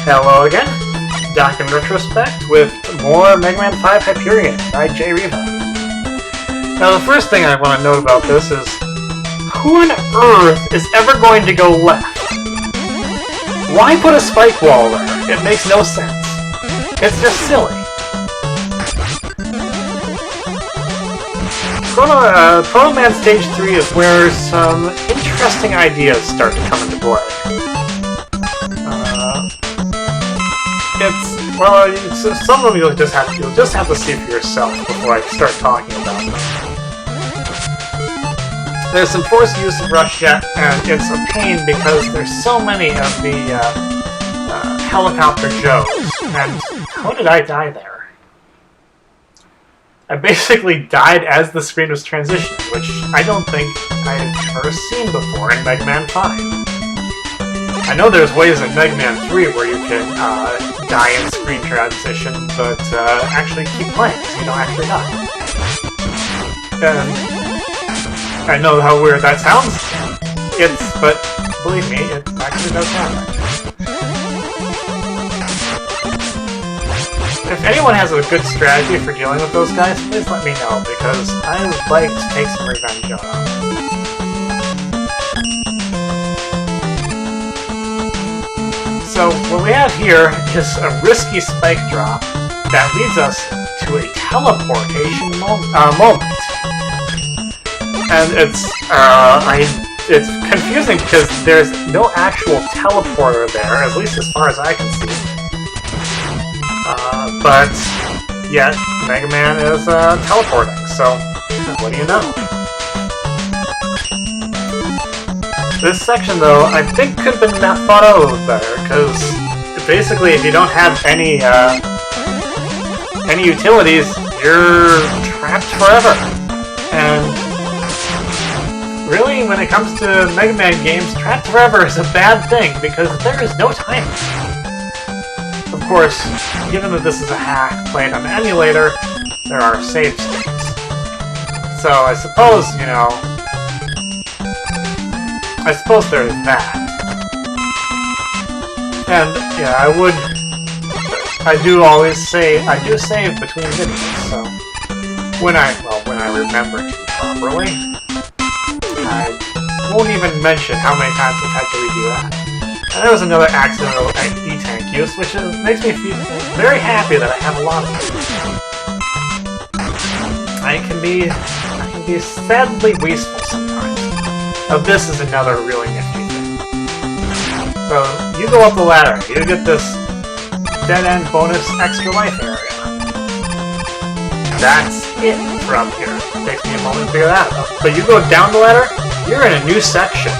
Hello again, Darkman Retrospect with more Mega Man 5 Hyperion by J. Riva. Now the first thing I want to note about this is, who on earth is ever going to go left? Why put a spike wall there? It makes no sense. It's just silly. Proto Man Stage 3 is where some interesting ideas start to come into play. Some of them you'll just have to see for yourself before I start talking about them. There's some forced use of Rush Jet, and it's a pain because there's so many of the helicopter Joes. And how did I die there? I basically died as the screen was transitioning, which I don't think I've ever seen before in Mega Man 5. I know there's ways in Mega Man 3 where you can die in screen transition, but actually keep playing so you don't actually die. And I know how weird that sounds, but believe me, it actually does happen. If anyone has a good strategy for dealing with those guys, please let me know, because I would like to take some revenge on them. So, what we have here is a risky spike drop that leads us to a teleportation moment. And it's confusing because there's no actual teleporter there, at least as far as I can see. But yet, Mega Man is teleporting, so what do you know? This section, though, I think could have been thought out a little better, because basically, if you don't have any utilities, you're trapped forever. And really, when it comes to Mega Man games, trapped forever is a bad thing, because there is no time. Of course, given that this is a hack played on an emulator, there are save states. So I suppose, there's that. And, yeah, I do save between videos, so when I remember to properly. I won't even mention how many times I've had to redo that. And there was another accidental E-Tank use, which makes me feel very happy that I have a lot of it. I can be sadly wasteful sometimes. Now this is another really nifty thing. So, you go up the ladder, you get this dead-end bonus extra life area. That's it from here. It takes me a moment to figure that out. But you go down the ladder, you're in a new section.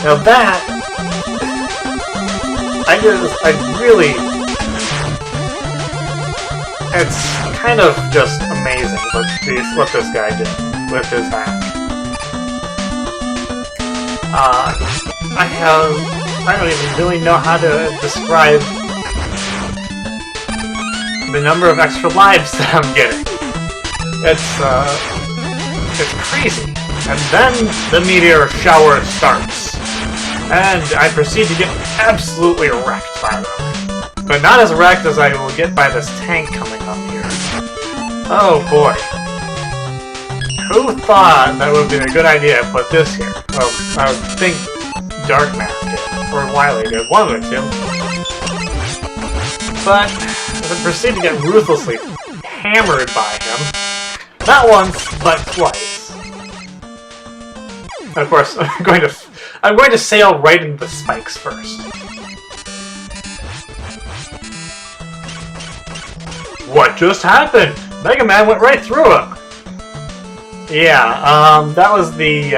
Now that... It's kind of just amazing what this guy did with his hack. I don't even really know how to describe the number of extra lives that I'm getting. It's crazy. And then the meteor shower starts. And I proceed to get absolutely wrecked by them. But not as wrecked as I will get by this tank coming up here. Oh boy. Who thought that would be a good idea to put this here? Well, I would think Darkman did. Or Wily did. One of the two. But as I proceed to get ruthlessly hammered by him, not once, but twice. And of course, I'm going to sail right into the spikes first. What just happened? Mega Man went right through him! Yeah, that was the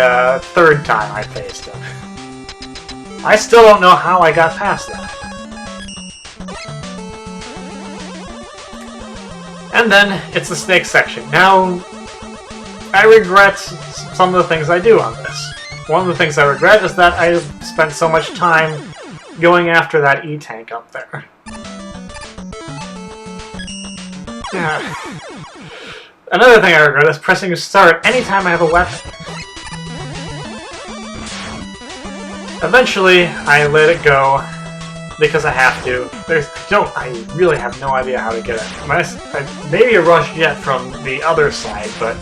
third time I faced him. I still don't know how I got past that. And then, it's the snake section. Now, I regret some of the things I do on this. One of the things I regret is that I spent so much time going after that E-Tank up there. Yeah. Another thing I regret is pressing start anytime I have a weapon. Eventually, I let it go, because I have to. I really have no idea how to get it. Maybe a rush jet from the other side, but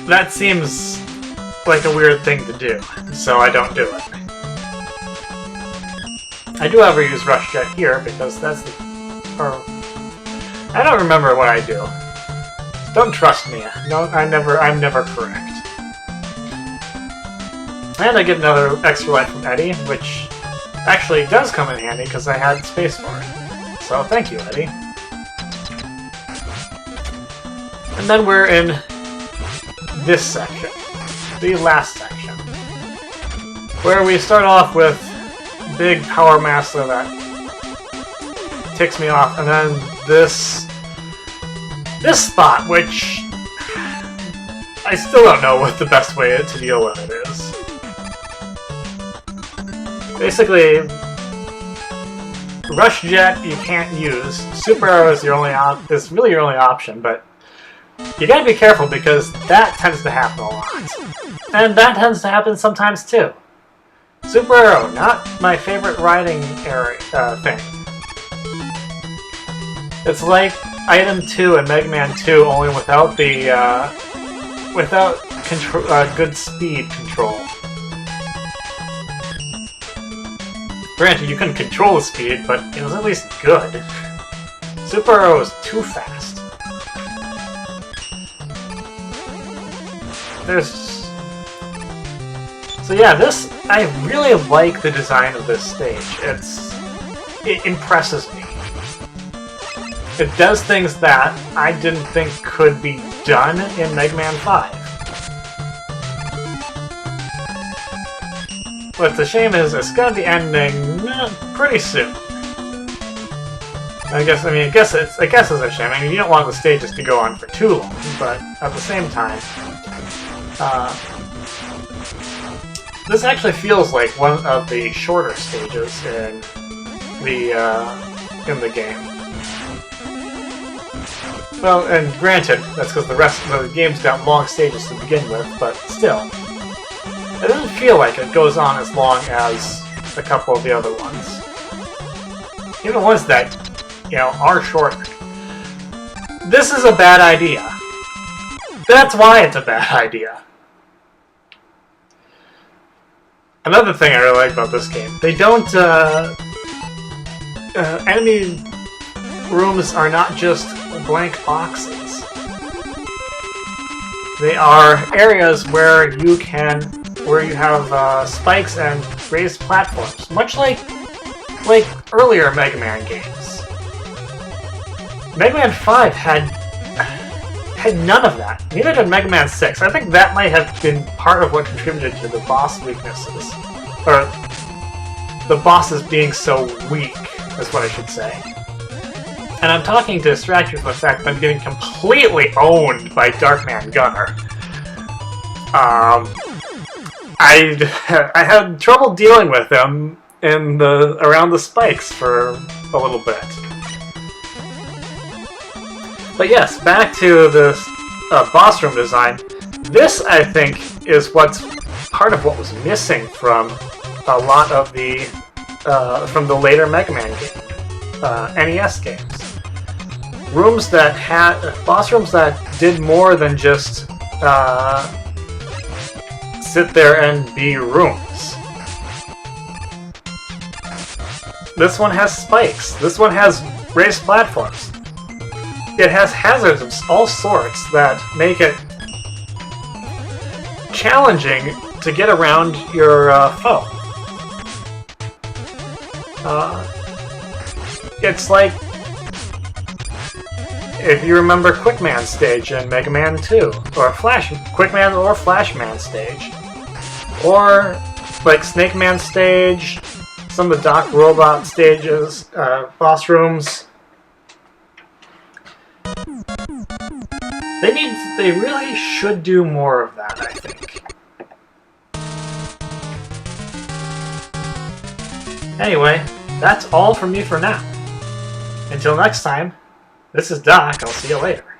that seems like a weird thing to do, so I don't do it. I do however use rush jet here because that's the... I don't remember what I do. Don't trust me. No, I'm never correct. And I get another extra life from Eddie, which actually does come in handy because I had space for it. So thank you, Eddie. And then we're in this section, the last section, where we start off with big power master that ticks me off, and then this spot, which I still don't know what the best way to deal with it is. Basically, Rush Jet you can't use. Super Arrow is really your only option, but you gotta be careful because that tends to happen a lot. And that tends to happen sometimes too. Super Arrow, not my favorite riding area thing. It's like Item 2 in Mega Man 2, only without the good speed control. Granted, you couldn't control the speed, but it was at least good. Super Arrow is too fast. So yeah, I really like the design of this stage. It impresses me. It does things that I didn't think could be done in Mega Man 5. But the shame is it's gonna be ending pretty soon. I guess it's a shame. I mean, you don't want the stages to go on for too long, but at the same time, this actually feels like one of the shorter stages in the game. Well, and granted, that's because the rest of the game's got long stages to begin with, but still. It doesn't feel like it goes on as long as a couple of the other ones. Even the ones that, are shorter. This is a bad idea. That's why it's a bad idea. Another thing I really like about this game, they don't, enemy rooms are not just blank boxes. They are areas where you have spikes and raised platforms, much like earlier Mega Man games. Mega Man 5 had none of that. Neither did Mega Man 6. I think that might have been part of what contributed to the boss weaknesses. Or the bosses being so weak, is what I should say. And I'm talking to distract you from the fact that I'm getting completely owned by Darkman Gunner. I had trouble dealing with him around the spikes for a little bit. But yes, back to the boss room design. This, I think, is part of what was missing from a lot of from the later Mega Man NES games. Boss rooms that did more than just sit there and be rooms. This one has spikes. This one has raised platforms. It has hazards of all sorts that make it challenging to get around your foe. It's like if you remember Quickman stage in Mega Man 2, or Quickman or Flashman stage, or like Snake Man stage, some of the Doc Robot stages, boss rooms. They really should do more of that, I think. Anyway, that's all from me for now. Until next time, this is Doc. I'll see you later.